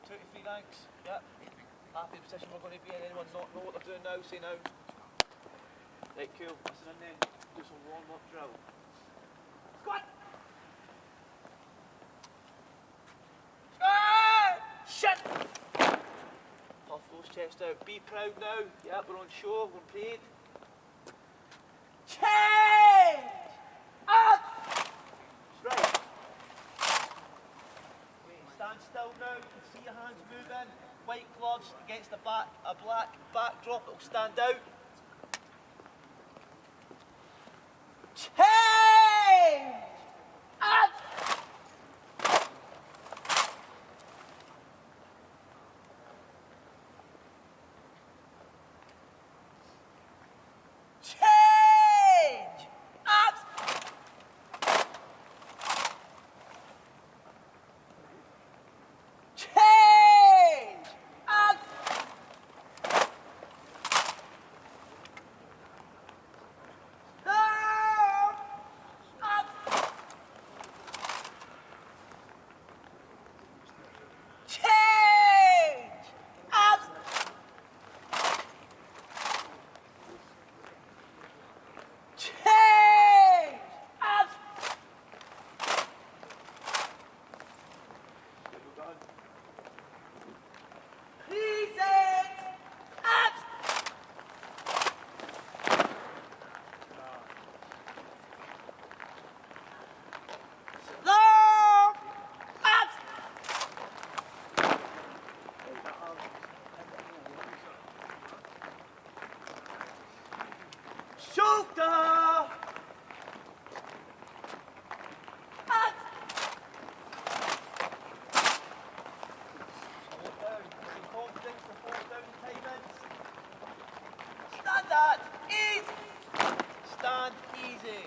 2 to 3 ranks. Yep. Happy position we're going to be in. Anyone not know what they're doing now, say now. Right, cool. Listen in then. Do some warm-up drill. Squat! Squat! Shit! Puff those chest out. Be proud now. Yep, we're on show. We're paid. Change! Up! Right. Stand still now. You can see your hands moving. White gloves against a black backdrop. It'll stand out. Change! Up! Change! Up! Change! Up! Down! Up! Change! Up! Change! Up! Reset! Up! Slow! Up! Shoulder! Up! Slow down. Using confidence to hold down timings. Stand at ease. Stand easy.